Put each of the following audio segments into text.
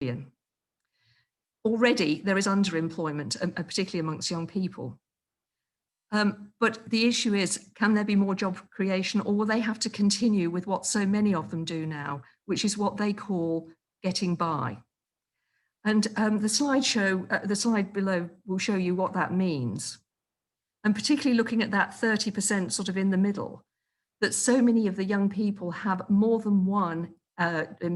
million. Already there is underemployment, particularly amongst young people. But the issue is, can there be more job creation, or will they have to continue with what so many of them do now, which is what they call getting by? And the slide below will show you what that means. And particularly looking at that 30% sort of in the middle, that so many of the young people have more than one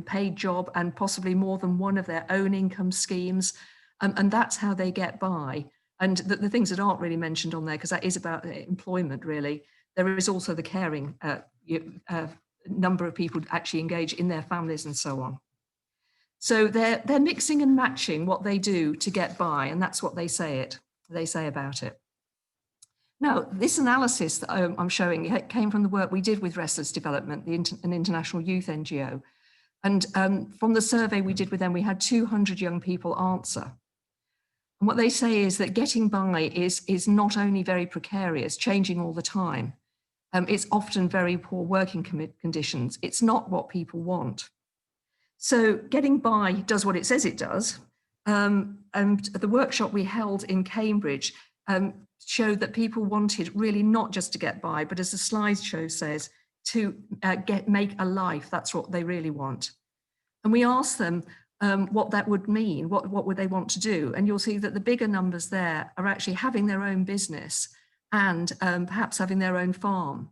paid job and possibly more than one of their own income schemes. And that's how they get by. And the things that aren't really mentioned on there, because that is about employment really, there is also the caring number of people actually engage in their families and so on. So they're mixing and matching what they do to get by, and that's what they say about it. Now, this analysis that I'm showing came from the work we did with Restless Development, an international youth NGO. And from the survey we did with them, we had 200 young people answer. And what they say is that getting by is not only very precarious, changing all the time. It's often very poor working conditions. It's not what people want. So getting by does what it says it does. And the workshop we held in Cambridge showed that people wanted really not just to get by, but as the slideshow says, to make a life. That's what they really want. And we asked them what that would mean, what would they want to do? And you'll see that the bigger numbers there are actually having their own business and perhaps having their own farm.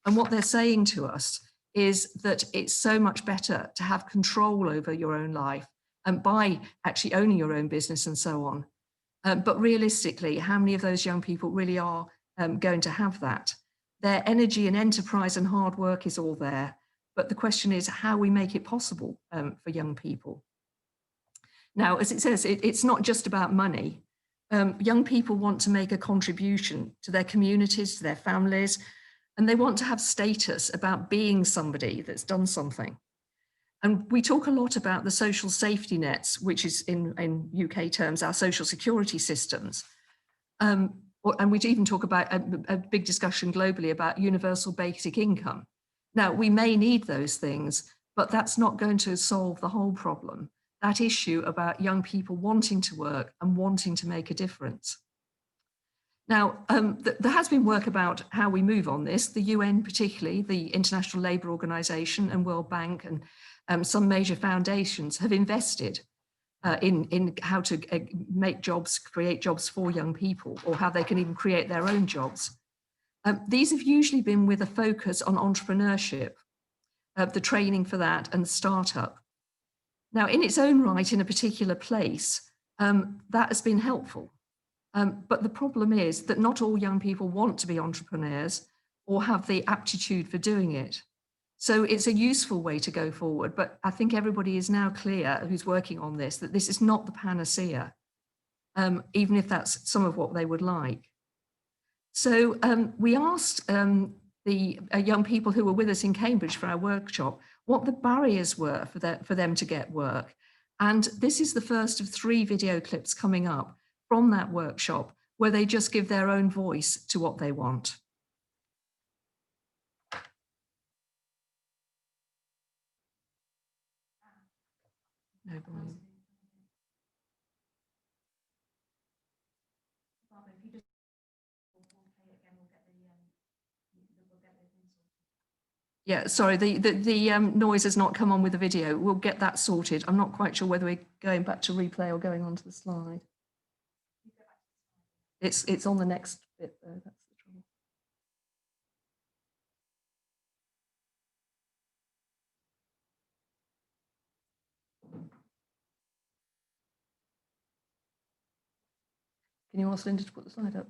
And what they're saying to us is that it's so much better to have control over your own life and by actually owning your own business and so on. But realistically, how many of those young people really are going to have that? Their energy and enterprise and hard work is all there. But the question is how we make it possible for young people. Now, as it says, it's not just about money. Young people want to make a contribution to their communities, to their families, and they want to have status about being somebody that's done something. And we talk a lot about the social safety nets, which is in UK terms, our social security systems. And we even talk about a big discussion globally about universal basic income. Now, we may need those things, but that's not going to solve the whole problem. That issue about young people wanting to work and wanting to make a difference. Now, there has been work about how we move on this. The UN particularly, the International Labour Organization and World Bank and some major foundations have invested in how to make jobs, create jobs for young people, or how they can even create their own jobs. These have usually been with a focus on entrepreneurship, the training for that and startup. Now, in its own right, in a particular place, that has been helpful. But the problem is that not all young people want to be entrepreneurs or have the aptitude for doing it. So it's a useful way to go forward, but I think everybody is now clear who's working on this, that this is not the panacea, even if that's some of what they would like. So we asked the young people who were with us in Cambridge for our workshop what the barriers were for them to get work. And this is the first of 3 video clips coming up from that workshop where they just give their own voice to what they want. No problem. Yeah, sorry, the noise has not come on with the video. We'll get that sorted. I'm not quite sure whether we're going back to replay or going on to the slide. It's on the next bit though, that's the trouble. Can you ask Linda to put the slide up?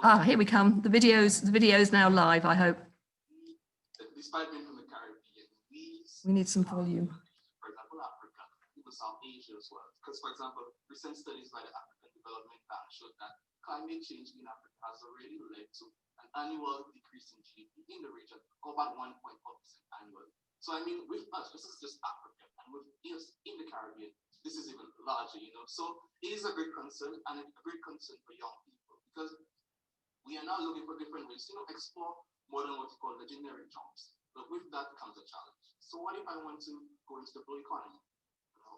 Ah, here we come. The video's now live, I hope. Despite being from the Caribbean, we need some volume. For example, Africa, even South Asia as well. Because, for example, recent studies by the African Development Bank showed that climate change in Africa has already led to an annual decrease in GDP in the region of about 1.4% annually. So, I mean, with us, this is just Africa, and with us in the Caribbean, this is even larger, you know. So, it is a great concern, and a great concern for young people, because we are now looking for different ways to explore more than what we call the generic jobs. But with that comes a challenge. So what if I want to go into the blue economy?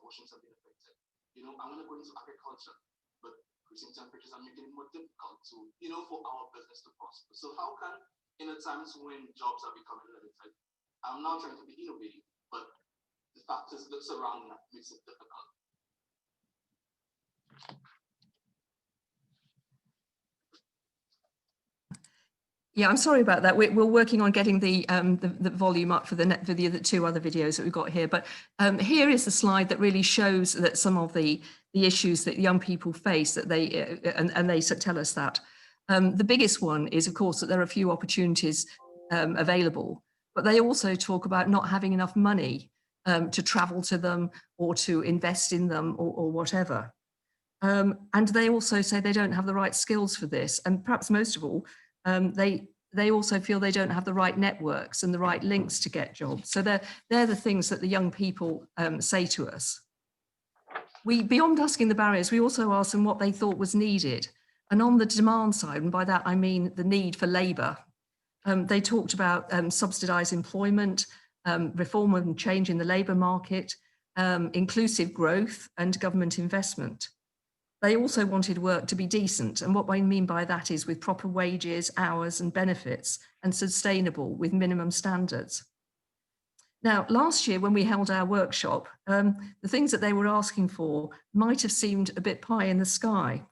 Oceans have been affected. I'm going to go into agriculture, but increasing temperatures are making it more difficult to, for our business to prosper. So how can, in the times when jobs are becoming limited, I'm now trying to be innovative, but the factors that surround that makes it difficult. Yeah, I'm sorry about that. We're working on getting the volume up for the two other videos that we've got here. But here is the slide that really shows that some of the issues that young people face, that they and they tell us that. The biggest one is, of course, that there are few opportunities available, but they also talk about not having enough money to travel to them or to invest in them or whatever. And they also say they don't have the right skills for this. And perhaps most of all, they also feel they don't have the right networks and the right links to get jobs. So they're the things that the young people say to us. Beyond asking the barriers, we also asked them what they thought was needed. And on the demand side, and by that I mean the need for labour, they talked about subsidised employment, reform and change in the labour market, inclusive growth and government investment. They also wanted work to be decent. And what I mean by that is with proper wages, hours and benefits, and sustainable with minimum standards. Now, last year when we held our workshop, the things that they were asking for might have seemed a bit pie in the sky.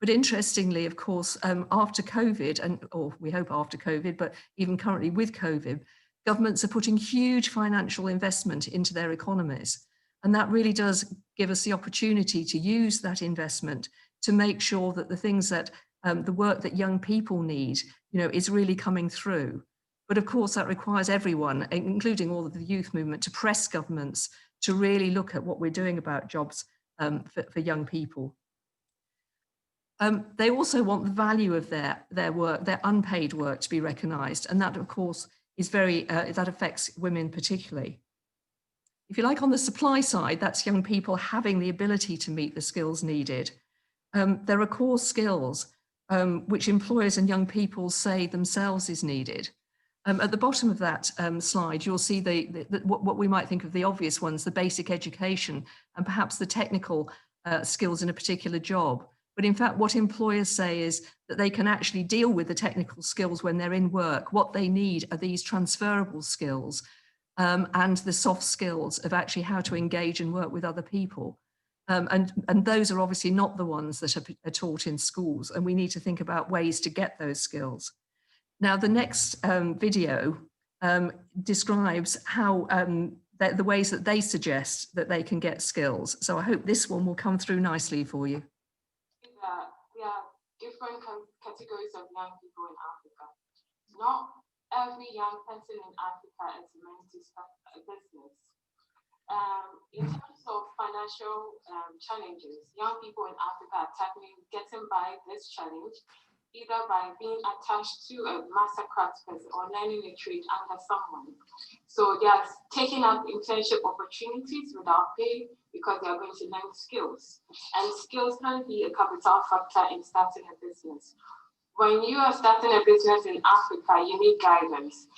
But interestingly, of course, after COVID, or we hope after COVID, but even currently with COVID, governments are putting huge financial investment into their economies. And that really does give us the opportunity to use that investment to make sure that the things that the work that young people need, is really coming through. But of course, that requires everyone, including all of the youth movement, to press governments to really look at what we're doing about jobs for young people. They also want the value of their work, their unpaid work, to be recognised. And that, of course, is that affects women particularly. If you like, on the supply side, that's young people having the ability to meet the skills needed. There are core skills which employers and young people say themselves is needed. At the bottom of that slide, you'll see what we might think of the obvious ones, the basic education and perhaps the technical skills in a particular job. But in fact, what employers say is that they can actually deal with the technical skills when they're in work. What they need are these transferable skills and the soft skills of actually how to engage and work with other people. And those are obviously not the ones that are taught in schools, and we need to think about ways to get those skills. Now, the next video describes how the ways that they suggest that they can get skills. So I hope this one will come through nicely for you. There are different categories of young people in Africa. Not every young person in Africa is meant to start a business. In terms of financial challenges, young people in Africa are tackling getting by this challenge either by being attached to a master craft person or learning a trade under someone. So they are taking up internship opportunities without pay because they are going to learn skills. And skills can be a capital factor in starting a business. When you are starting a business in Africa, you need guidance.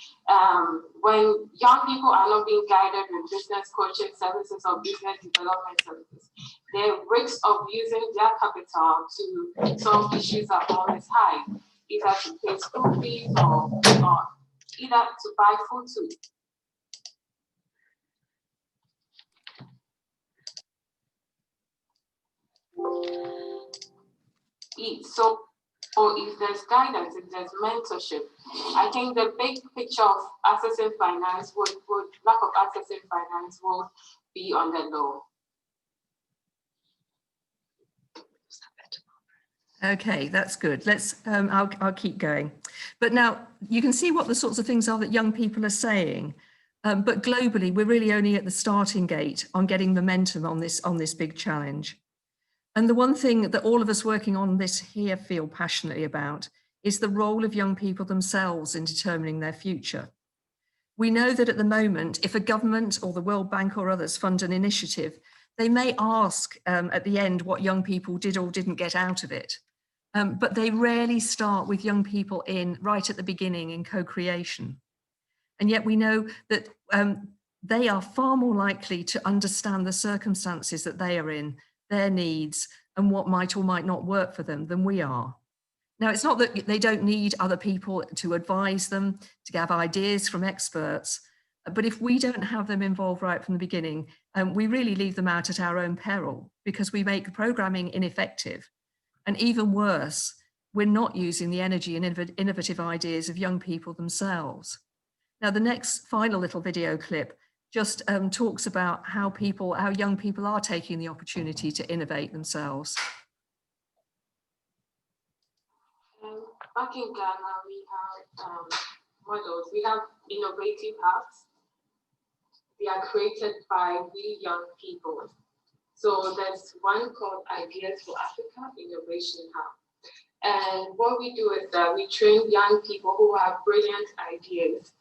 When young people are not being guided with business coaching services or business development services, the risks of using their capital to solve issues are always high, either to pay school fees or either to buy food to eat. So if there's guidance, if there's mentorship, I think the big picture of accessing finance lack of accessing finance will be on the low. Okay, that's good. Let's. I'll keep going. But now you can see what the sorts of things are that young people are saying. But globally, we're really only at the starting gate on getting momentum on this big challenge. And the one thing that all of us working on this here feel passionately about is the role of young people themselves in determining their future. We know that at the moment, if a government or the World Bank or others fund an initiative, they may ask at the end what young people did or didn't get out of it. But they rarely start with young people right at the beginning in co-creation. And yet we know that they are far more likely to understand the circumstances that they are in, their needs, and what might or might not work for them than we are. Now, it's not that they don't need other people to advise them, to have ideas from experts, but if we don't have them involved right from the beginning, we really leave them out at our own peril, because we make the programming ineffective. And even worse, we're not using the energy and innovative ideas of young people themselves. Now, the next final little video clip just talks about how young people are taking the opportunity to innovate themselves. Back in Ghana, we have models. We have innovative hubs. They are created by we young people. So there's one called Ideas for Africa Innovation Hub. And what we do is that we train young people who have brilliant ideas,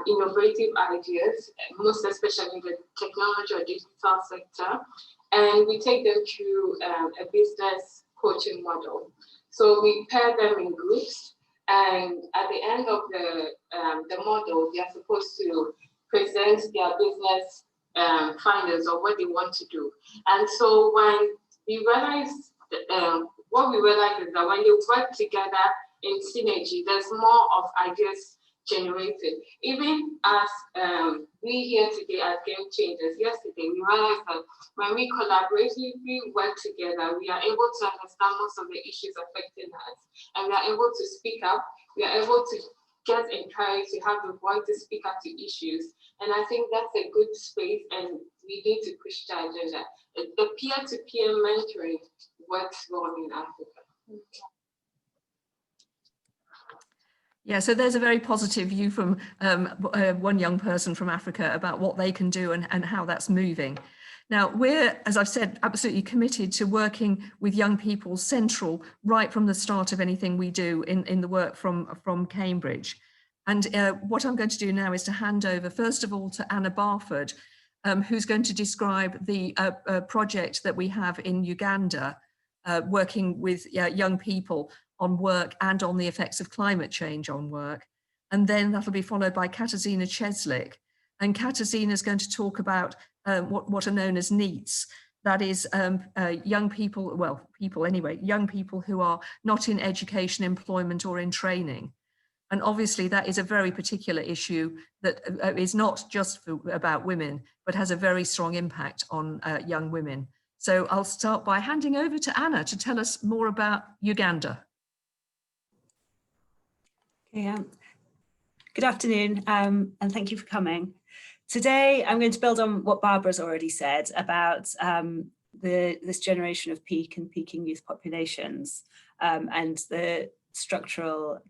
innovative ideas, most especially in the technology or digital sector. And we take them through a business coaching model. So we pair them in groups, and at the end of the model, they are supposed to present their business findings of what they want to do. And so when we realize, what we realize is that when they work together in synergy, there's more of ideas generated. Even as we here today as game changers, yesterday we realized that when we collaboratively work together, we are able to understand most of the issues affecting us, and we are able to speak up. We are able to get encouraged to have the voice to speak up to issues, and I think that's a good space, and we need to push the agenda. The peer-to-peer mentoring works well in Africa. Yeah, so there's a very positive view from one young person from Africa about what they can do and how that's moving. Now, we're, as I've said, absolutely committed to working with young people central right from the start of anything we do in the work from Cambridge. And what I'm going to do now is to hand over, first of all, to Anna Barford, who's going to describe the project that we have in Uganda, working with young people on work and on the effects of climate change on work. And then that'll be followed by Katarzyna Czeslik. And Katarzyna is going to talk about what are known as NEETs. That is young people, well, people anyway, young people who are not in education, employment, or in training. And obviously that is a very particular issue that is not just about women, but has a very strong impact on young women. So I'll start by handing over to Anna to tell us more about Uganda. Okay, good afternoon, and thank you for coming. Today, I'm going to build on what Barbara's already said about this generation of peak and peaking youth populations and the structural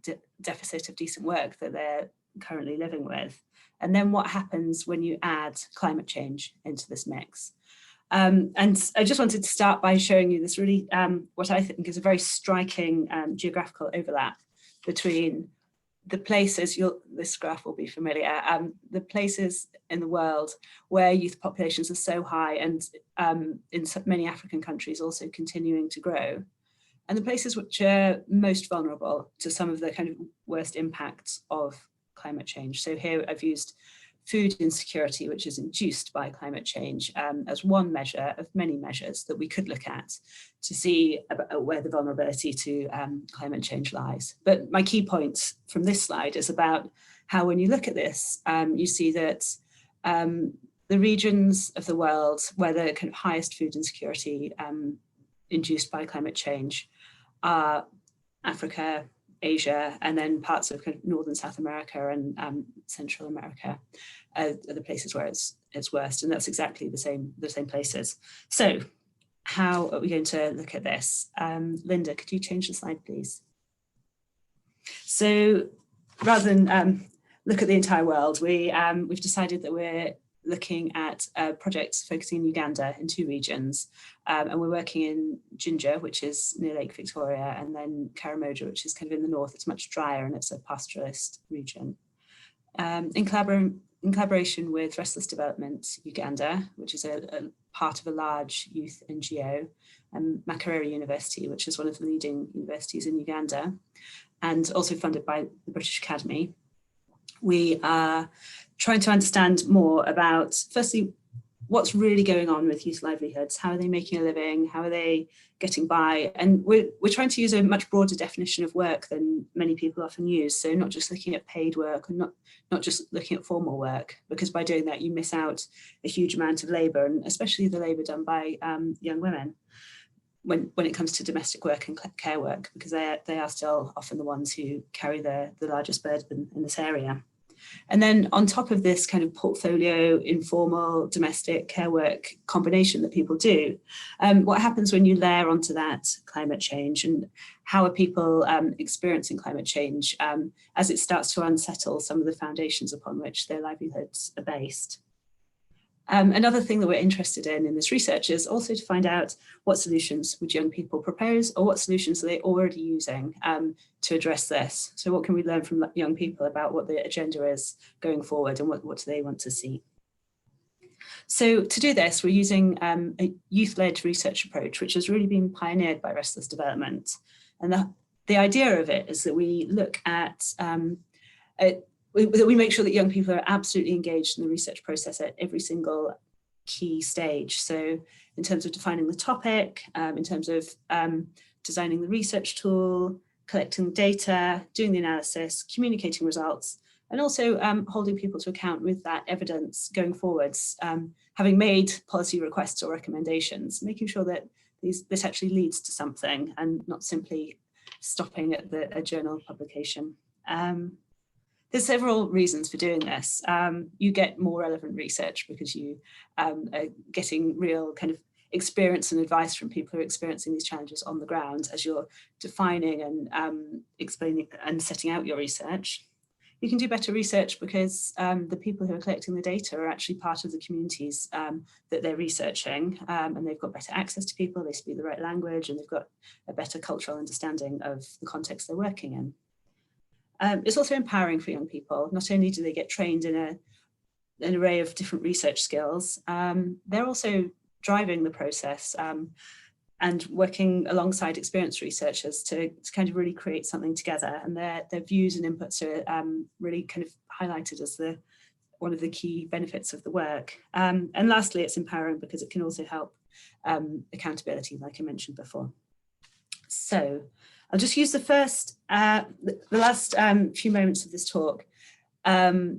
deficit of decent work that they're currently living with. And then what happens when you add climate change into this mix. And I just wanted to start by showing you this really, what I think is a very striking geographical overlap between the places, this graph will be familiar, the places in the world where youth populations are so high and in many African countries also continuing to grow, and the places which are most vulnerable to some of the kind of worst impacts of climate change. So here I've used food insecurity, which is induced by climate change, as one measure of many measures that we could look at to see where the vulnerability to climate change lies. But my key point from this slide is about how, when you look at this, you see that the regions of the world where the kind of highest food insecurity induced by climate change are Africa, Asia, and then parts of, kind of Northern South America and Central America are the places where it's worst, and that's exactly the same places. So, how are we going to look at this? Linda, could you change the slide, please? So, rather than look at the entire world, we've decided that we're looking at projects focusing in Uganda in 2 regions, and we're working in Jinja, which is near Lake Victoria, and then Karamoja, which is kind of in the north. It's much drier and it's a pastoralist region. In collaboration with Restless Development Uganda, which is a part of a large youth NGO, and Makerere University, which is one of the leading universities in Uganda, and also funded by the British Academy. we are trying to understand more about, firstly, what's really going on with youth livelihoods. How are they making a living? How are they getting by? And we're trying to use a much broader definition of work than many people often use. So not just looking at paid work and not just looking at formal work, because by doing that, you miss out a huge amount of labour, and especially the labour done by young women when it comes to domestic work and care work, because they are still often the ones who carry the largest burden in this area. And then on top of this kind of portfolio, informal, domestic care work combination that people do, what happens when you layer onto that climate change, and how are people experiencing climate change as it starts to unsettle some of the foundations upon which their livelihoods are based? Another thing that we're interested in this research is also to find out what solutions would young people propose, or what solutions are they already using to address this. So what can we learn from young people about what the agenda is going forward, and what do they want to see? So to do this, we're using a youth-led research approach, which has really been pioneered by Restless Development. And the idea of it is that we look at that we make sure that young people are absolutely engaged in the research process at every single key stage. So in terms of defining the topic, in terms of designing the research tool, collecting data, doing the analysis, communicating results, and also holding people to account with that evidence going forwards, having made policy requests or recommendations, making sure that this actually leads to something and not simply stopping at a journal publication. There's several reasons for doing this. You get more relevant research because you are getting real kind of experience and advice from people who are experiencing these challenges on the ground as you're defining and explaining and setting out your research. You can do better research because the people who are collecting the data are actually part of the communities that they're researching, and they've got better access to people, they speak the right language, and they've got a better cultural understanding of the context they're working in. It's also empowering for young people. Not only do they get trained in an array of different research skills, they're also driving the process and working alongside experienced researchers to kind of really create something together. And their views and inputs are really kind of highlighted as one of the key benefits of the work. And lastly, it's empowering because it can also help accountability, like I mentioned before. So I'll just use the last few moments of this talk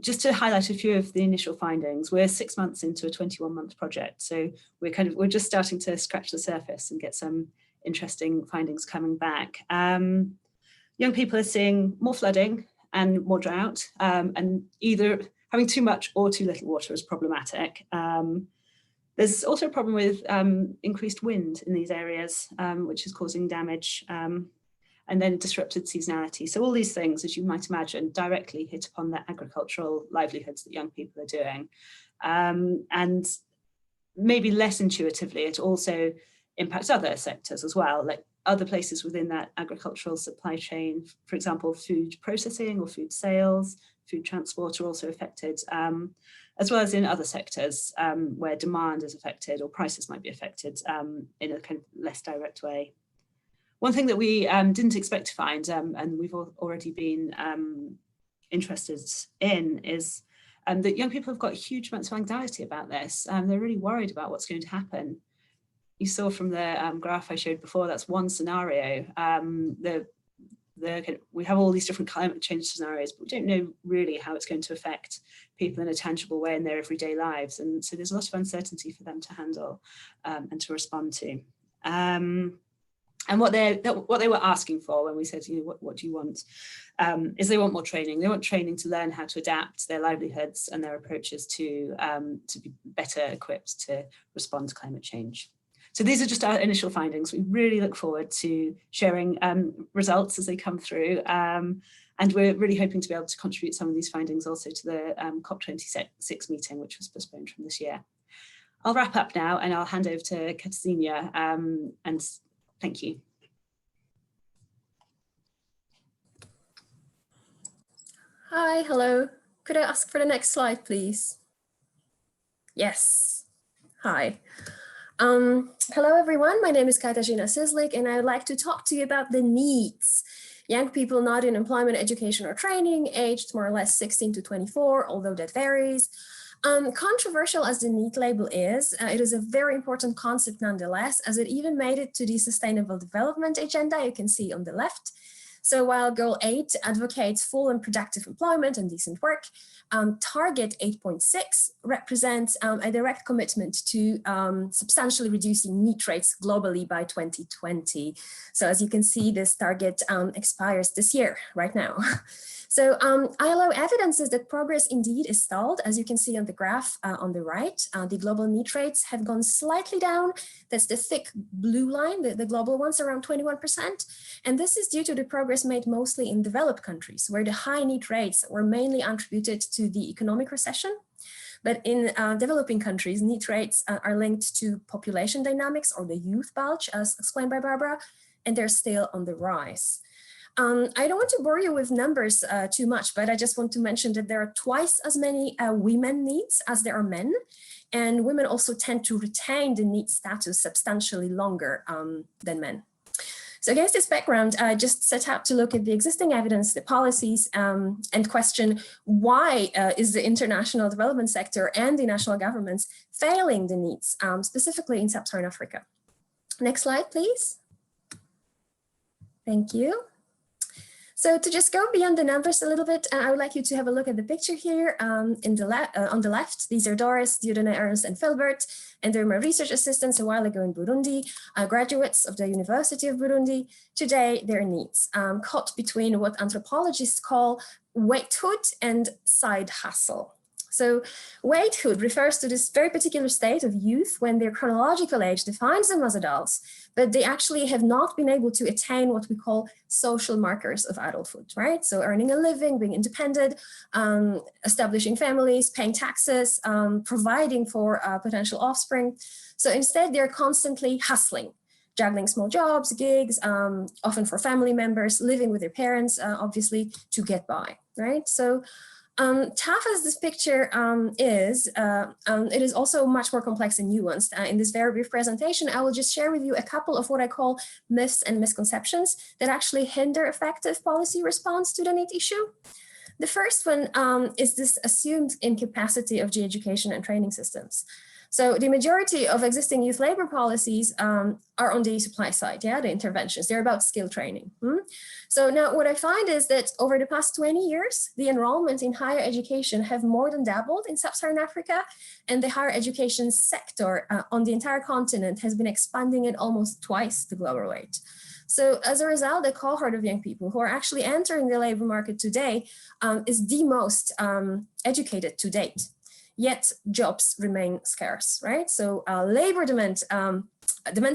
just to highlight a few of the initial findings. We're 6 months into a 21-month project, so we're just starting to scratch the surface and get some interesting findings coming back. Young people are seeing more flooding and more drought, and either having too much or too little water is problematic. There's also a problem with increased wind in these areas, which is causing damage. And then disrupted seasonality. So all these things, as you might imagine, directly hit upon the agricultural livelihoods that young people are doing. And maybe less intuitively, it also impacts other sectors as well, like other places within that agricultural supply chain. For example, food processing or food sales, food transport are also affected, as well as in other sectors where demand is affected or prices might be affected in a kind of less direct way. One thing that we didn't expect to find, and we've already been interested in, is that young people have got huge amounts of anxiety about this. They're really worried about what's going to happen. You saw from the graph I showed before, that's one scenario. We have all these different climate change scenarios, but we don't know really how it's going to affect people in a tangible way in their everyday lives. And so there's a lot of uncertainty for them to handle and to respond to. And what they were asking for when we said, what do you want, is they want more training. They want training to learn how to adapt their livelihoods and their approaches to be better equipped to respond to climate change. So these are just our initial findings. We really look forward to sharing results as they come through. And we're really hoping to be able to contribute some of these findings also to the COP26 meeting, which was postponed from this year. I'll wrap up now and I'll hand over to Katarzyna and thank you. Hi, hello. Could I ask for the next slide, please? Yes. Hi. Hello, everyone. My name is Katarzyna Sislik, and I'd like to talk to you about the needs young people not in employment, education, or training, aged more or less 16 to 24, although that varies. Controversial as the NEET label is, it is a very important concept nonetheless, as it even made it to the Sustainable Development Agenda, you can see on the left. So while Goal 8 advocates full and productive employment and decent work, Target 8.6 represents a direct commitment to substantially reducing NEET rates globally by 2020. So as you can see, this target expires this year, right now. So ILO evidences that progress indeed is stalled, as you can see on the graph on the right. The global NEET rates have gone slightly down. That's the thick blue line, the global ones, around 21%. And this is due to the progress made mostly in developed countries, where the high NEET rates were mainly attributed to the economic recession. But in developing countries, NEET rates are linked to population dynamics, or the youth bulge, as explained by Barbara, and they're still on the rise. I don't want to bore you with numbers too much, but I just want to mention that there are twice as many women NEETs as there are men. And women also tend to retain the NEET status substantially longer than men. So against this background, I just set out to look at the existing evidence, the policies, and question why is the international development sector and the national governments failing the NEETs, specifically in sub-Saharan Africa. Next slide, please. Thank you. So to just go beyond the numbers a little bit, I would like you to have a look at the picture here on the left. These are Doris, Dieudonné, Ernst, and Philbert, and they're my research assistants a while ago in Burundi, graduates of the University of Burundi. Today, they're NEETs, caught between what anthropologists call waithood and side hustle. So waithood refers to this very particular state of youth when their chronological age defines them as adults, but they actually have not been able to attain what we call social markers of adulthood, right? So earning a living, being independent, establishing families, paying taxes, providing for potential offspring. So instead, they're constantly hustling, juggling small jobs, gigs, often for family members, living with their parents, obviously, to get by, right? So tough as this picture is, it is also much more complex and nuanced. In this very brief presentation, I will just share with you a couple of what I call myths and misconceptions that actually hinder effective policy response to the NEET issue. The first one is this assumed incapacity of the education and training systems. So the majority of existing youth labor policies are on the supply side, yeah, the interventions, they're about skill training. So now what I find is that over the past 20 years, the enrollment in higher education have more than doubled in sub-Saharan Africa, and the higher education sector on the entire continent has been expanding at almost twice the global rate. So as a result, the cohort of young people who are actually entering the labor market today is the most educated to date. Yet jobs remain scarce, right? So labor demand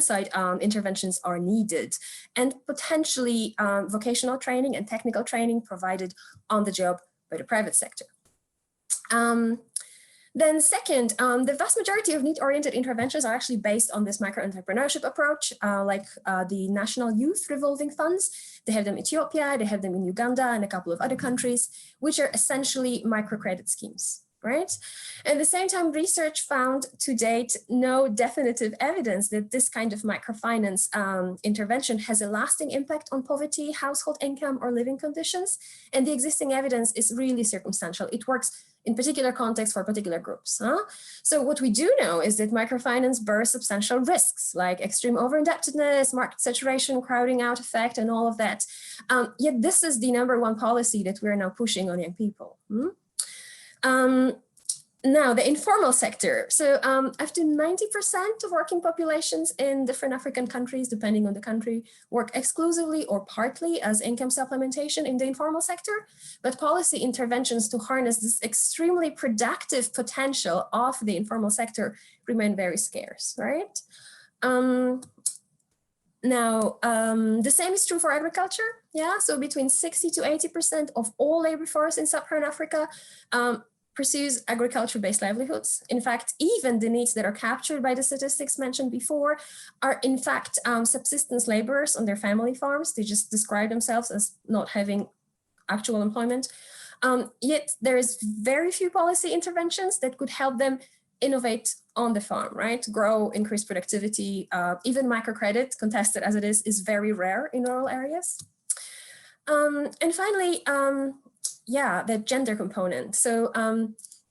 side interventions are needed, and potentially vocational training and technical training provided on the job by the private sector. Then second, the vast majority of NEET-oriented interventions are actually based on this micro-entrepreneurship approach, like the National Youth Revolving Funds. They have them in Ethiopia, they have them in Uganda and a couple of other countries, which are essentially microcredit schemes. Right? At the same time, research found to date no definitive evidence that this kind of microfinance intervention has a lasting impact on poverty, household income, or living conditions. And the existing evidence is really circumstantial. It works in particular contexts for particular groups. So what we do know is that microfinance bears substantial risks like extreme over-indebtedness, market saturation, crowding out effect, and all of that. Yet this is the #1 policy that we're now pushing on young people. Now, the informal sector. So up to 90% of working populations in different African countries, depending on the country, work exclusively or partly as income supplementation in the informal sector. But policy interventions to harness this extremely productive potential of the informal sector remain very scarce, right? Now, the same is true for agriculture. Yeah, so between 60 to 80% of all labor force in sub-Saharan Africa pursues agriculture-based livelihoods. In fact, even the NEETs that are captured by the statistics mentioned before are in fact subsistence laborers on their family farms. They just describe themselves as not having actual employment. Yet there is very few policy interventions that could help them innovate on the farm, right? Grow, increase productivity, even microcredit, contested as it is very rare in rural areas. And finally, yeah, the gender component. So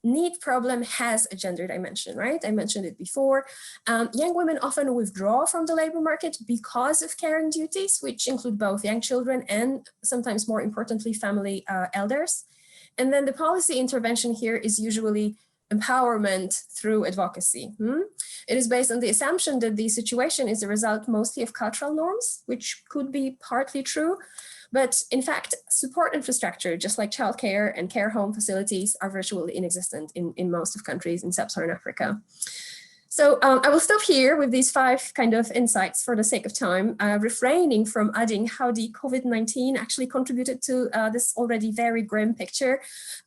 need problem has a gender dimension, right? I mentioned it before. Young women often withdraw from the labor market because of caring duties, which include both young children and sometimes more importantly, family elders. And then the policy intervention here is usually empowerment through advocacy. It is based on the assumption that the situation is a result mostly of cultural norms, which could be partly true. But in fact, support infrastructure, just like childcare and care home facilities, are virtually inexistent in most of countries in sub-Saharan Africa. So I will stop here with these 5 kind of insights for the sake of time, refraining from adding how the COVID-19 actually contributed to this already very grim picture.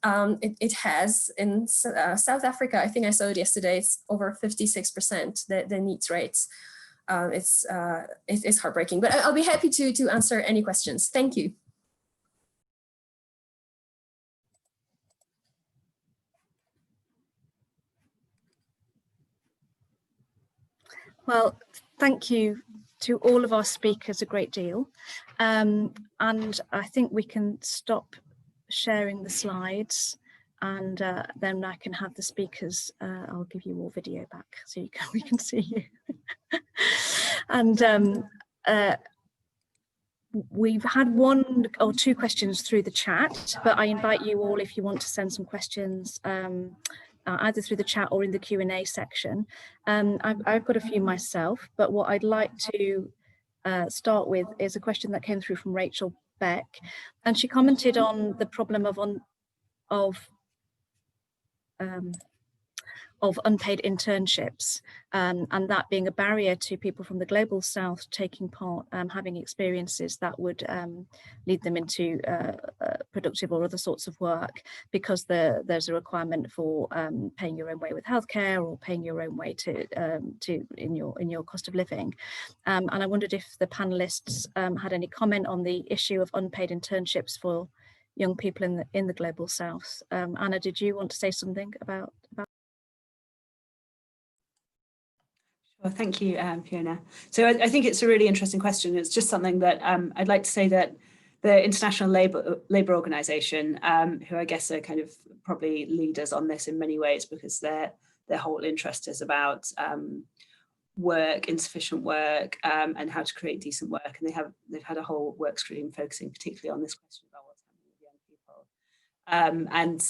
It has in South Africa, I think I saw it yesterday, it's over 56%, the needs rates. It's heartbreaking, but I'll be happy to answer any questions. Thank you. Well, thank you to all of our speakers a great deal. And I think we can stop sharing the slides, and then I can have the speakers, I'll give you all video back so we can see you. And we've had 1 or 2 questions through the chat, but I invite you all, if you want to send some questions, either through the chat or in the Q&A section. I've got a few myself, but what I'd like to start with is a question that came through from Rachel Beck, and she commented on the problem of unpaid internships, and that being a barrier to people from the global south taking part, having experiences that would lead them into productive or other sorts of work, because there's a requirement for paying your own way with healthcare or paying your own way in your cost of living. And I wondered if the panelists had any comment on the issue of unpaid internships for young people in the global south. Anna, did you want to say something about? Well, thank you, Fiona. So I think it's a really interesting question. It's just something that I'd like to say that the International Labour Organization, who I guess are kind of probably leaders on this in many ways, because their whole interest is about work, insufficient work, and how to create decent work. And they've had a whole work stream focusing particularly on this question about what's happening with young people. And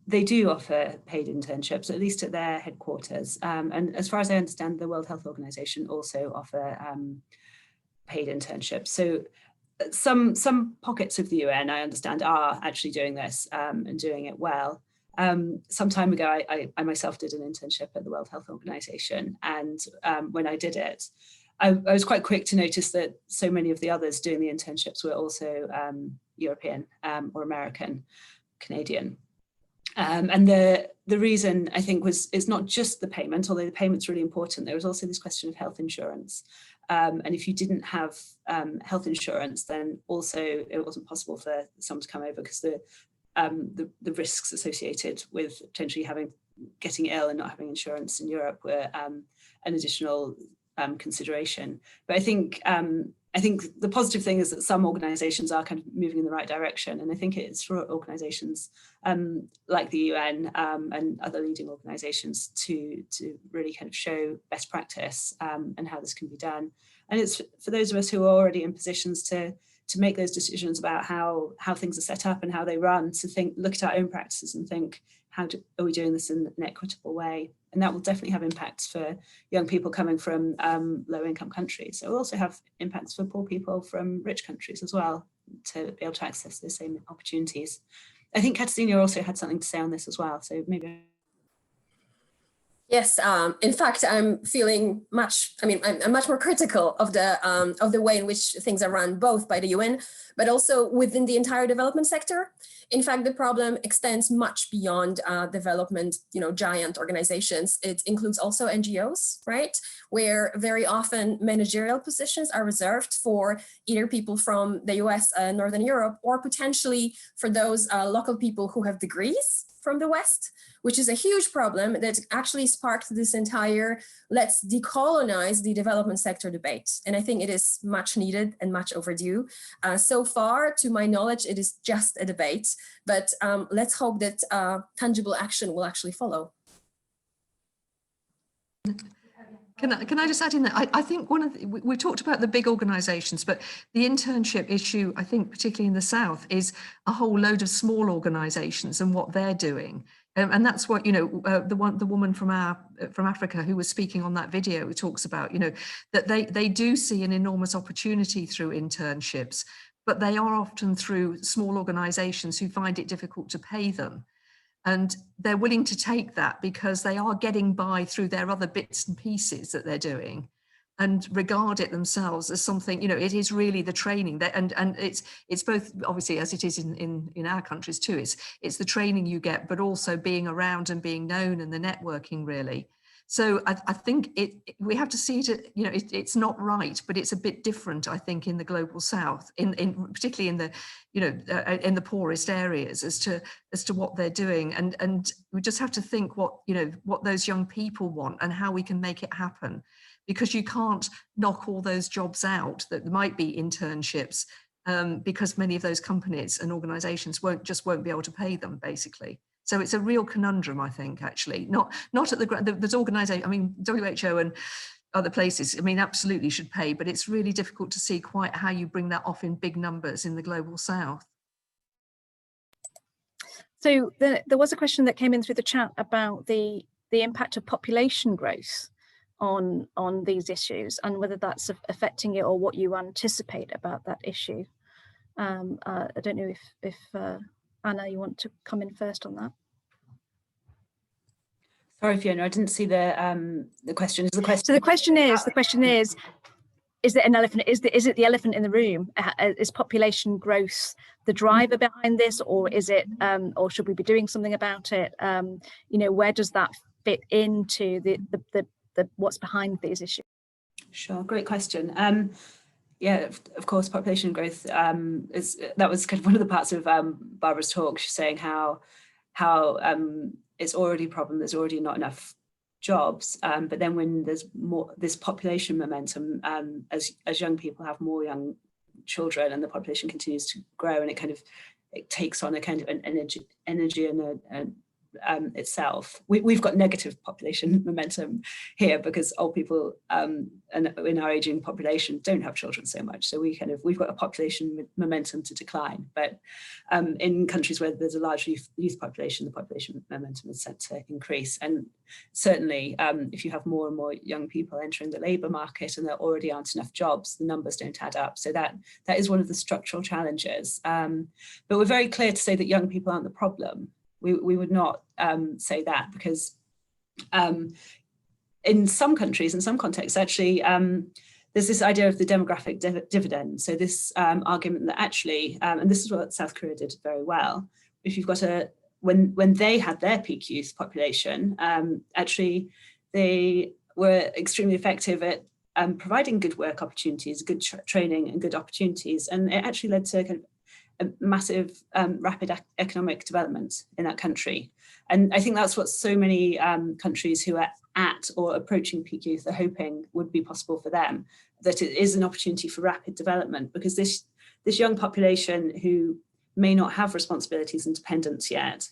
they do offer paid internships, at least at their headquarters. And as far as I understand, the World Health Organization also offer paid internships. So some pockets of the UN, I understand, are actually doing this and doing it well. Some time ago, I myself did an internship at the World Health Organization. And when I did it, I was quite quick to notice that so many of the others doing the internships were also European or American, Canadian. And the reason, I think, is not just the payment, although the payment's really important. There was also this question of health insurance. And if you didn't have health insurance, then also it wasn't possible for someone to come over, because the risks associated with potentially getting ill and not having insurance in Europe were an additional consideration. But I think the positive thing is that some organizations are kind of moving in the right direction. And I think it's for organizations like the UN and other leading organizations to really kind of show best practice and how this can be done. And it's for those of us who are already in positions to make those decisions about how things are set up and how they run, to look at our own practices and think, are we doing this in an equitable way? And that will definitely have impacts for young people coming from low income countries. It will also have impacts for poor people from rich countries as well, to be able to access the same opportunities. I think Katarzyna also had something to say on this as well, so maybe. Yes, in fact, I'm feeling I'm much more critical of the way in which things are run, both by the UN, but also within the entire development sector. In fact, the problem extends much beyond development, giant organizations. It includes also NGOs, right? Where very often managerial positions are reserved for either people from the US, Northern Europe, or potentially for those local people who have degrees, from the West, which is a huge problem that actually sparked this entire let's decolonize the development sector debate. And I think it is much needed and much overdue. So far, to my knowledge, it is just a debate, but let's hope that tangible action will actually follow. Can I just add in that? I think we talked about the big organisations, but the internship issue, I think particularly in the South, is a whole load of small organisations and what they're doing. And that's what, the woman from Africa who was speaking on that video who talks about, that they do see an enormous opportunity through internships, but they are often through small organisations who find it difficult to pay them. And they're willing to take that because they are getting by through their other bits and pieces that they're doing, and regard it themselves as something, it is really the training that, and it's both, obviously, as it is in our countries too, it's the training you get, but also being around and being known and the networking, really. So I think we have to see it, it's not right, but it's a bit different, I think, in the global South, particularly in the, in the poorest areas as to what they're doing. And we just have to think what those young people want and how we can make it happen, because you can't knock all those jobs out that might be internships, because many of those companies and organizations won't be able to pay them, basically. So it's a real conundrum, I think, actually, not at there's organization, I mean, WHO and other places, I mean, absolutely should pay, but it's really difficult to see quite how you bring that off in big numbers in the global South. So there was a question that came in through the chat about the impact of population growth on these issues and whether that's affecting it or what you anticipate about that issue. I don't know if Anna, you want to come in first on that? Sorry, Fiona, I didn't see the question. Is the question? So the question is there an elephant? Is it the elephant in the room? Is population growth the driver behind this, or is it, or should we be doing something about it? Where does that fit into the what's behind these issues? Sure, great question. Yeah, of course, population growth that was kind of one of the parts of Barbara's talk. She's saying how it's already a problem. There's already not enough jobs, but then when there's more this population momentum, as young people have more young children, and the population continues to grow, and it takes on a kind of an energy and itself. We've got negative population momentum here because old people and in our aging population don't have children so much, so we've got a population momentum to decline. But in countries where there's a large youth population, the population momentum is set to increase. And certainly if you have more and more young people entering the labour market and there already aren't enough jobs, the numbers don't add up. So that is one of the structural challenges. But we're very clear to say that young people aren't the problem. We would not say that, because in some countries, in some contexts, actually, there's this idea of the demographic dividend. So this argument that actually, and this is what South Korea did very well, if you've got when they had their peak youth population, actually they were extremely effective at providing good work opportunities, good training and good opportunities. And it actually led to kind of a massive rapid economic development in that country. And I think that's what so many countries who are at or approaching peak youth are hoping would be possible for them, that it is an opportunity for rapid development, because this young population who may not have responsibilities and dependence yet,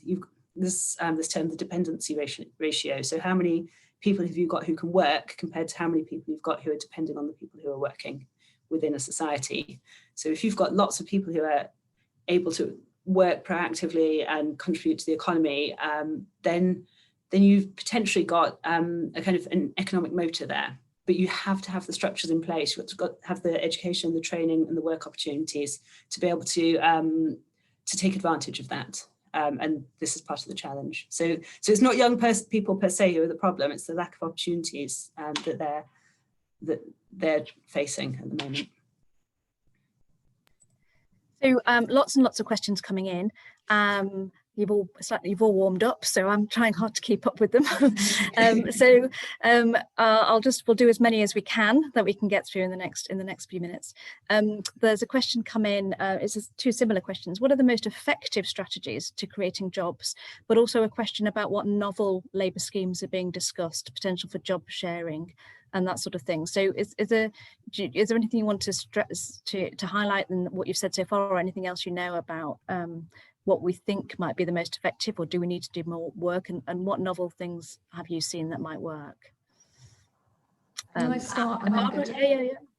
this term, the dependency ratio. So how many people have you got who can work compared to how many people you've got who are depending on the people who are working within a society. So if you've got lots of people who are able to work proactively and contribute to the economy, then you've potentially got a kind of an economic motor there. But you have to have the structures in place. You've got to have the education, the training, and the work opportunities to be able to take advantage of that. And this is part of the challenge. So it's not young people per se who are the problem. It's the lack of opportunities that they're facing at the moment. So lots and lots of questions coming in. you've all warmed up, so I'm trying hard to keep up with them. We'll do as many as we can that we can get through in the next few minutes. There's a question come in. It's two similar questions. What are the most effective strategies to creating jobs? But also a question about what novel labour schemes are being discussed, potential for job sharing, and that sort of thing. So is there anything you want to stress to highlight in what you've said so far, or anything else you know about what we think might be the most effective, or do we need to do more work, and what novel things have you seen that might work? Can I start?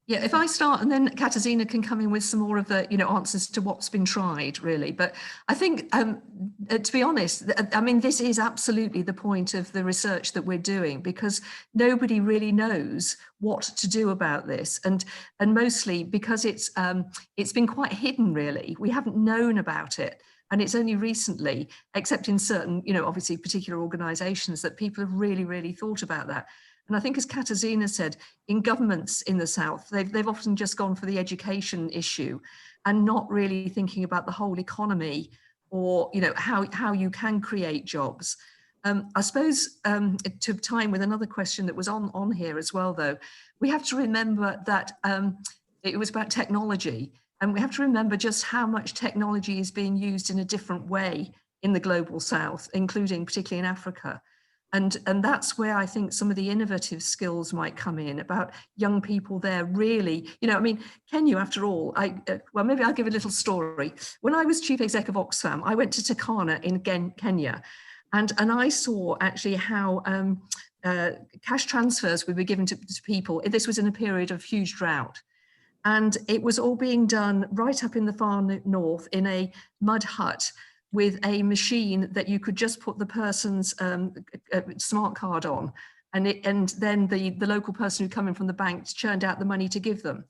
Yeah. If I start, and then Katarzyna can come in with some more of the, answers to what's been tried, really. But I think, to be honest, I mean, this is absolutely the point of the research that we're doing, because nobody really knows what to do about this, and mostly because it's been quite hidden, really. We haven't known about it. And it's only recently, except in certain, obviously particular organisations, that people have really, really thought about that. And I think, as Katarzyna said, in governments in the South, they've often just gone for the education issue and not really thinking about the whole economy, or, how you can create jobs. I suppose to tie in with another question that was on here as well, though, we have to remember that it was about technology. And we have to remember just how much technology is being used in a different way in the global South, including particularly in Africa. And that's where I think some of the innovative skills might come in, about young people there really, Kenya, after all, maybe I'll give a little story. When I was chief exec of Oxfam, I went to Turkana in Kenya, and I saw actually how cash transfers would be given to people. This was in a period of huge drought. And it was all being done right up in the far north in a mud hut, with a machine that you could just put the person's smart card on, and then the local person who come in from the bank churned out the money to give them.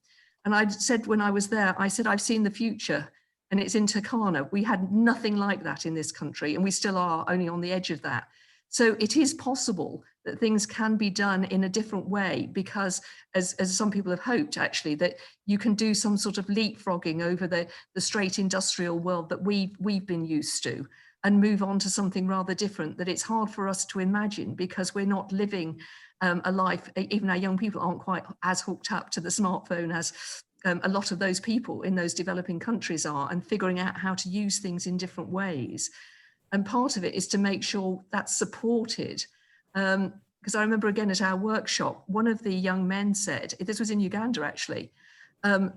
And I said, when I was there, I said, I've seen the future, and it's in Turkana. We had nothing like that in this country, and we still are only on the edge of that. So it is possible that things can be done in a different way, because as some people have hoped, actually, that you can do some sort of leapfrogging over the straight industrial world that we've been used to, and move on to something rather different that it's hard for us to imagine, because we're not living a life, even our young people aren't quite as hooked up to the smartphone as a lot of those people in those developing countries are, and figuring out how to use things in different ways. And part of it is to make sure that's supported. Because I remember, again, at our workshop, one of the young men said, this was in Uganda actually,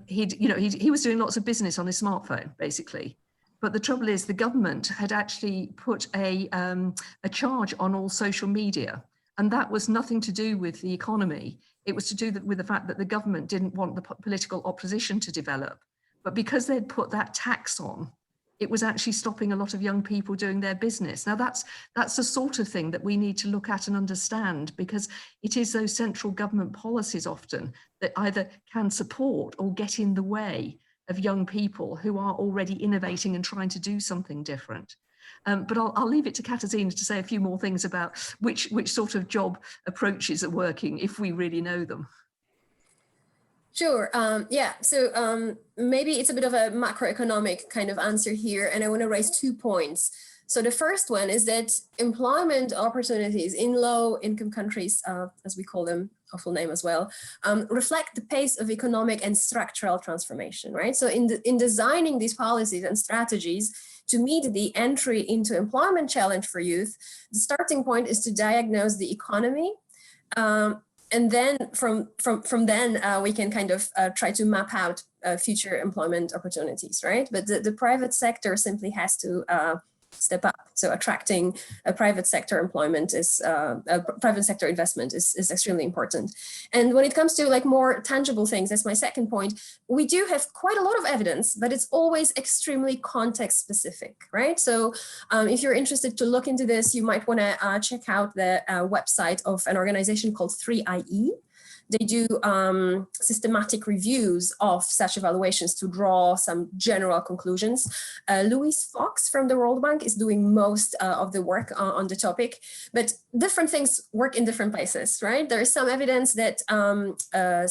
he was doing lots of business on his smartphone, basically. But the trouble is, the government had actually put a charge on all social media, and that was nothing to do with the economy. It was to do with the fact that the government didn't want the political opposition to develop. But because they'd put that tax on, it was actually stopping a lot of young people doing their business. Now that's the sort of thing that we need to look at and understand, because it is those central government policies often that either can support or get in the way of young people who are already innovating and trying to do something different. But I'll leave it to Katarzyna to say a few more things about which sort of job approaches are working, if we really know them. Sure. So maybe it's a bit of a macroeconomic kind of answer here, and I want to raise 2 points. So the first one is that employment opportunities in low-income countries, as we call them, awful name as well, reflect the pace of economic and structural transformation, right? So in designing these policies and strategies to meet the entry into employment challenge for youth, the starting point is to diagnose the economy. And then from then we can kind of try to map out future employment opportunities, right? But the private sector simply has to step up. So attracting a private sector employment is private sector investment is extremely important. And when it comes to like more tangible things, that's my second point, we do have quite a lot of evidence, but it's always extremely context specific, right? So if you're interested to look into this, you might want to check out the website of an organization called 3IE. they do systematic reviews of such evaluations to draw some general conclusions. Louise Fox from the World Bank is doing most of the work on the topic, but different things work in different places, right? There is some evidence that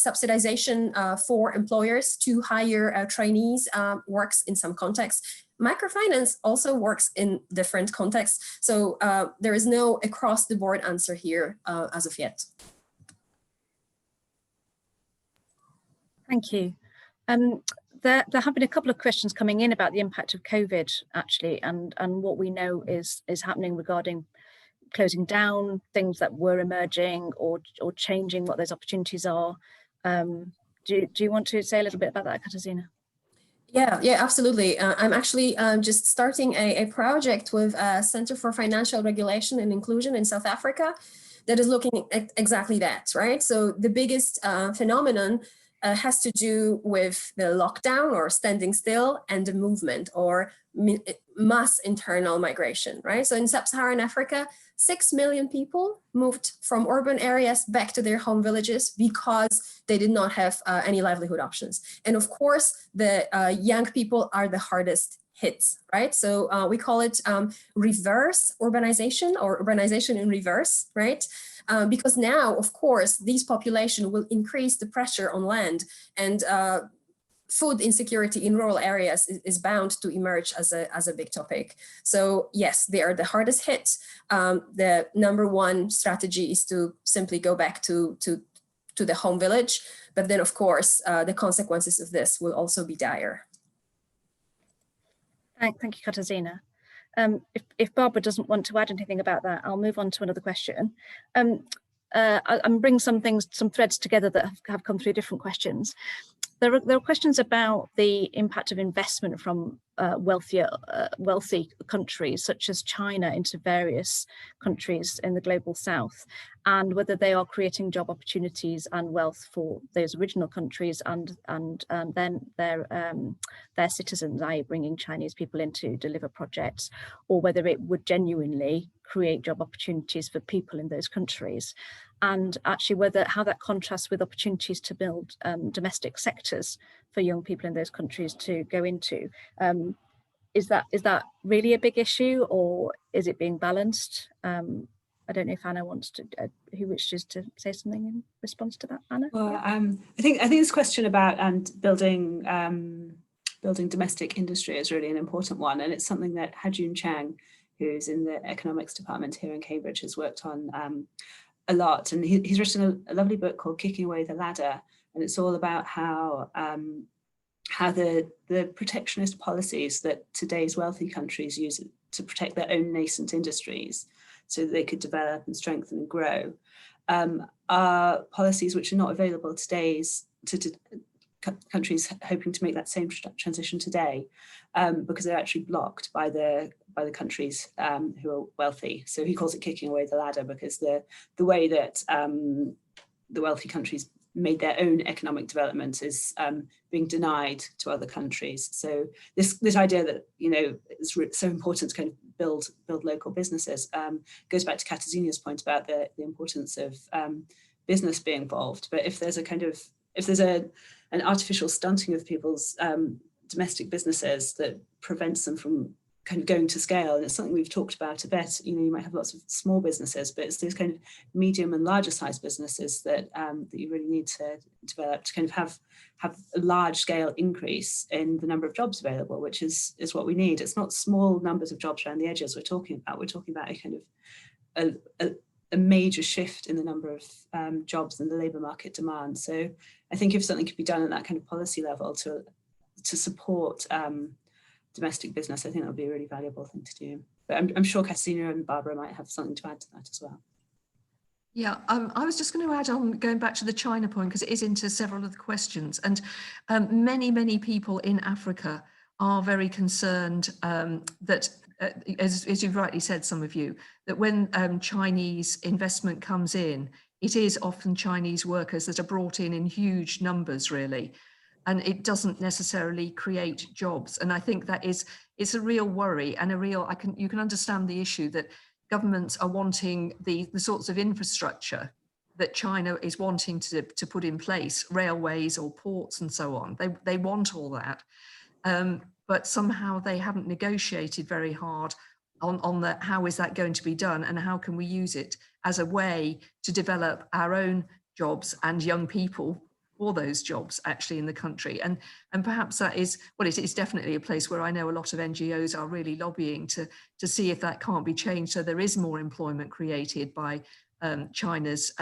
subsidization for employers to hire trainees works in some contexts. Microfinance also works in different contexts. So there is no across the board answer here as of yet. Thank you. There have been a couple of questions coming in about the impact of COVID, actually, and what we know is happening regarding closing down, things that were emerging or changing what those opportunities are. Do you want to say a little bit about that, Katarzyna? Yeah, absolutely. I'm actually just starting a project with Center for Financial Regulation and Inclusion in South Africa that is looking at exactly that, right? So the biggest phenomenon has to do with the lockdown or standing still and the movement or mass internal migration, right? So in sub-Saharan Africa, 6 million people moved from urban areas back to their home villages because they did not have any livelihood options. And of course, the young people are the hardest hits, right? So we call it reverse urbanization or urbanization in reverse, right? Because now, of course, these population will increase the pressure on land, and food insecurity in rural areas is bound to emerge as a big topic. So yes, they are the hardest hit. The number one strategy is to simply go back to the home village. But then, of course, the consequences of this will also be dire. Thank you, Katarzyna. If Barbara doesn't want to add anything about that, I'll move on to another question. I'm bringing some threads together that have come through different questions. There are questions about the impact of investment from wealthy countries such as China into various countries in the global south, and whether they are creating job opportunities and wealth for those original countries and then their citizens, i.e. bringing Chinese people in to deliver projects, or whether it would genuinely create job opportunities for people in those countries. And actually how that contrasts with opportunities to build domestic sectors for young people in those countries to go into. Is that really a big issue, or is it being balanced? I don't know if Anna wants to, who wishes to say something in response to that, Anna? Well, I think this question about building domestic industry is really an important one, and it's something that Hajun Chang, who's in the economics department here in Cambridge, has worked on a lot, and he's written a lovely book called Kicking Away the Ladder, and it's all about how the protectionist policies that today's wealthy countries use to protect their own nascent industries so that they could develop and strengthen and grow are policies which are not available today's to countries hoping to make that same transition today, because they're actually blocked by the countries who are wealthy. So he calls it kicking away the ladder, because the way that the wealthy countries made their own economic development is being denied to other countries. So this idea that, you know, it's so important to kind of build local businesses goes back to Katarzyna's point about the importance of business being involved. But if there's an artificial stunting of people's domestic businesses that prevents them from kind of going to scale, and it's something we've talked about a bit. You know, you might have lots of small businesses, but it's those kind of medium and larger size businesses that you really need to develop to kind of have a large scale increase in the number of jobs available, which is what we need. It's not small numbers of jobs around the edges we're talking about. We're talking about a kind of a major shift in the number of jobs and the labour market demand. So I think if something could be done at that kind of policy level to support domestic business, I think that would be a really valuable thing to do. But I'm sure Katarzyna and Barbara might have something to add to that as well. Yeah, I was just going to add on, going back to the China point, because it is into several of the questions. And many people in Africa are very concerned that, as you've rightly said, some of you, that when Chinese investment comes in, it is often Chinese workers that are brought in huge numbers, really. And it doesn't necessarily create jobs. And I think that it's a real worry and you can understand the issue that governments are wanting the sorts of infrastructure that China is wanting to put in place, railways or ports and so on. They want all that. But somehow they haven't negotiated very hard on how is that going to be done and how can we use it as a way to develop our own jobs and young people for those jobs actually in the country. And perhaps that is, well, it is definitely a place where I know a lot of NGOs are really lobbying to see if that can't be changed so there is more employment created by China's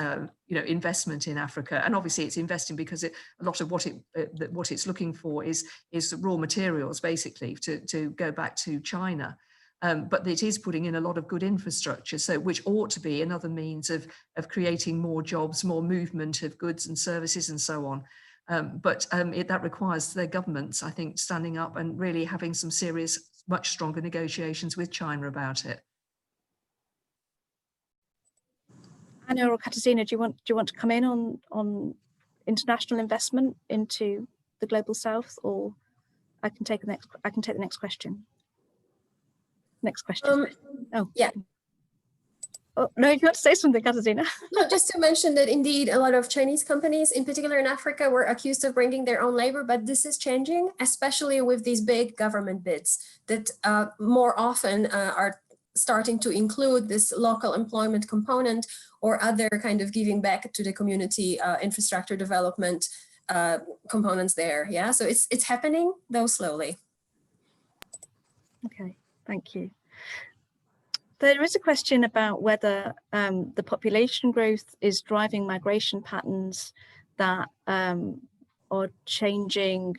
investment in Africa. And obviously it's investing because a lot of what it's looking for is raw materials basically to go back to China. But it is putting in a lot of good infrastructure, so which ought to be another means of creating more jobs, more movement of goods and services and so on. But that requires their governments, I think, standing up and really having some serious, much stronger negotiations with China about it. Anna or Katarzyna, do you want to come in on international investment into the global south, or I can take the next question. Next question. Yeah. Oh, no, you want to say something, Katarzyna? No, just to mention that indeed a lot of Chinese companies, in particular in Africa, were accused of bringing their own labor, but this is changing, especially with these big government bids that more often are starting to include this local employment component or other kind of giving back to the community infrastructure development components there. Yeah, so it's happening, though slowly. Okay, thank you. There is a question about whether the population growth is driving migration patterns that are changing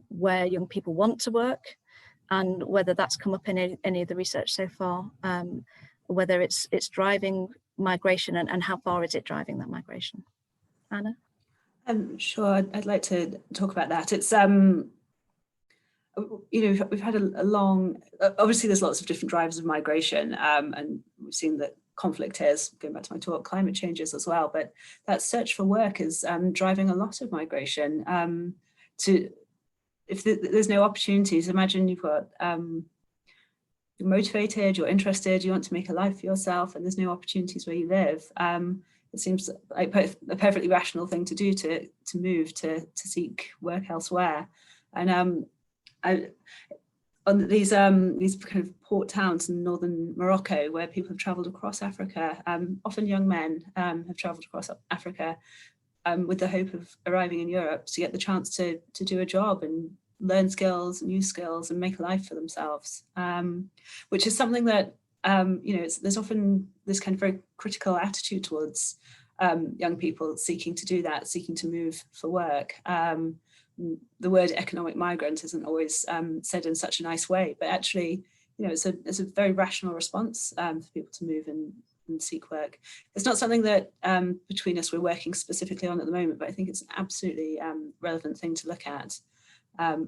where young people want to work, and whether that's come up in any of the research so far, whether it's driving migration and how far is it driving that migration. Anna? Sure, I'd like to talk about that. It's we've had a long, obviously there's lots of different drivers of migration, and we've seen that conflict is, going back to my talk, climate changes as well, but that search for work is driving a lot of migration. If there's no opportunities, imagine you've got, you're motivated, you're interested, you want to make a life for yourself, and there's no opportunities where you live. It seems like a perfectly rational thing to do to move to seek work elsewhere. And on these kind of port towns in northern Morocco, where people have travelled across Africa, often young men have travelled across Africa with the hope of arriving in Europe to get the chance to do a job and learn skills, new skills, and make a life for themselves, which is something that there's often this kind of very critical attitude towards young people seeking to do that, seeking to move for work. The word economic migrant isn't always said in such a nice way, but actually, it's a very rational response for people to move and seek work. It's not something that between us we're working specifically on at the moment, but I think it's an absolutely relevant thing to look at.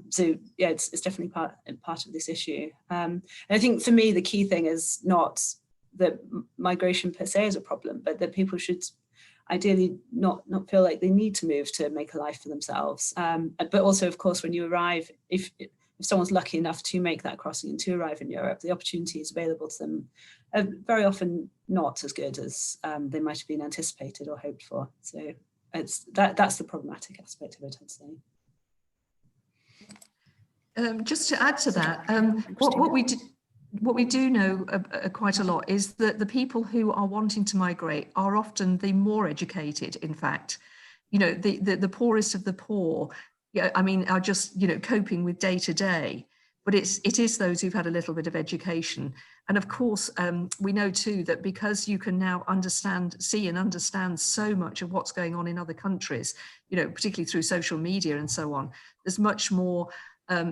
So yeah, it's definitely part of this issue. And I think for me, the key thing is not that migration per se is a problem, but that people should ideally not feel like they need to move to make a life for themselves. But also, of course, when you arrive, if someone's lucky enough to make that crossing and to arrive in Europe, the opportunities available to them are very often not as good as they might have been anticipated or hoped for. So that's the problematic aspect of it, I'd say. Just to add to that, what we do know quite a lot is that the people who are wanting to migrate are often the more educated. In fact, the poorest of the poor, are just coping with day to day. But it is those who've had a little bit of education, and of course we know too that because you can now see and understand so much of what's going on in other countries, particularly through social media and so on. There's much more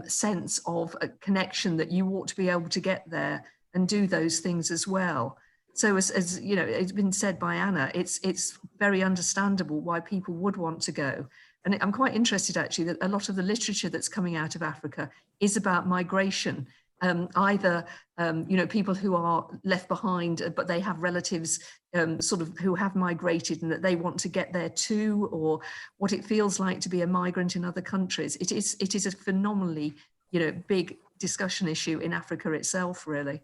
sense of a connection that you ought to be able to get there and do those things as well. So as it's been said by Anna, it's very understandable why people would want to go. And I'm quite interested actually that a lot of the literature that's coming out of Africa is about migration, either people who are left behind but they have relatives who have migrated and that they want to get there too, or what it feels like to be a migrant in other countries. It is a phenomenally big discussion issue in Africa itself, really.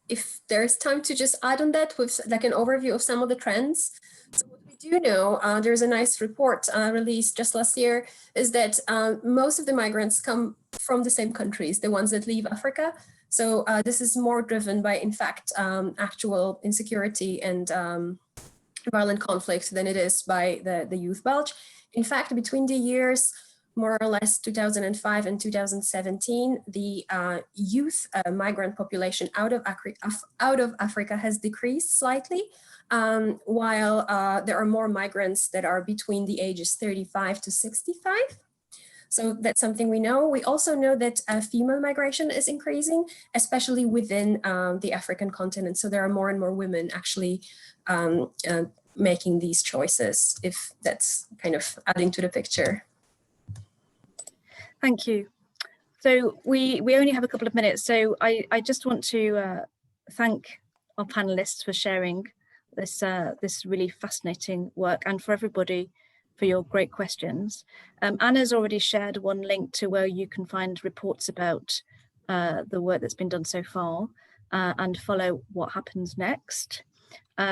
if there's time to just add on that with like an overview of some of the trends. So what we do know, there's a nice report released just last year, is that most of the migrants come from the same countries, the ones that leave Africa. So this is more driven by, in fact, actual insecurity and violent conflict than it is by the youth bulge. In fact, between the years more or less 2005 and 2017, the youth migrant population out of Africa has decreased slightly, while there are more migrants that are between the ages 35 to 65. So that's something we know. We also know that female migration is increasing, especially within the African continent. So there are more and more women actually making these choices, if that's kind of adding to the picture. Thank you. So we only have a couple of minutes, so I just want to thank our panelists for sharing this this really fascinating work, and for everybody for your great questions. Anna's already shared one link to where you can find reports about the work that's been done so far and follow what happens next. We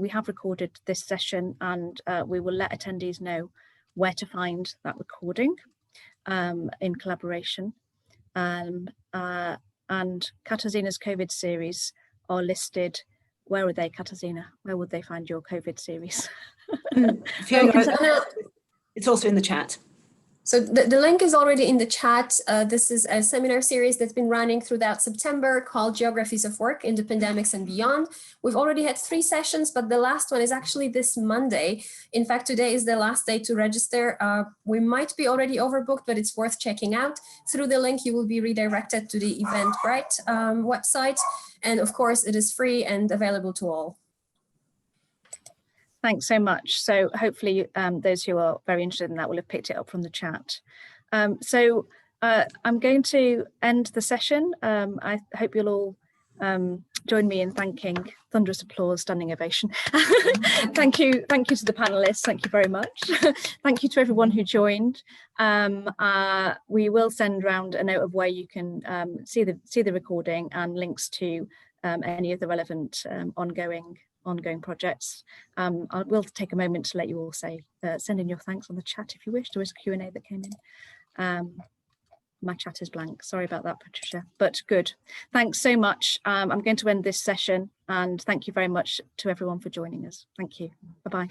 have recorded this session, and we will let attendees know where to find that recording in collaboration. And Katarzyna's COVID series are listed. Where are they, Katarzyna? Where would they find your COVID series? It's also in the chat. So the link is already in the chat. This is a seminar series that's been running throughout September called Geographies of Work in the Pandemics and Beyond. We've already had 3 sessions, but the last one is actually this Monday. In fact, today is the last day to register. We might be already overbooked, but it's worth checking out. Through the link, you will be redirected to the Eventbrite website. And of course, it is free and available to all. Thanks so much. So hopefully those who are very interested in that will have picked it up from the chat. I'm going to end the session. I hope you'll all join me in thanking, thunderous applause, standing ovation. Thank you to the panelists. Thank you very much. Thank you to everyone who joined. We will send round a note of where you can see the recording and links to any of the relevant ongoing projects. I will take a moment to let you all send in your thanks on the chat if you wish. There is a Q&A that came in. My chat is blank. Sorry about that, Patricia, but good. Thanks so much. I'm going to end this session, and thank you very much to everyone for joining us. Thank you. Bye-bye.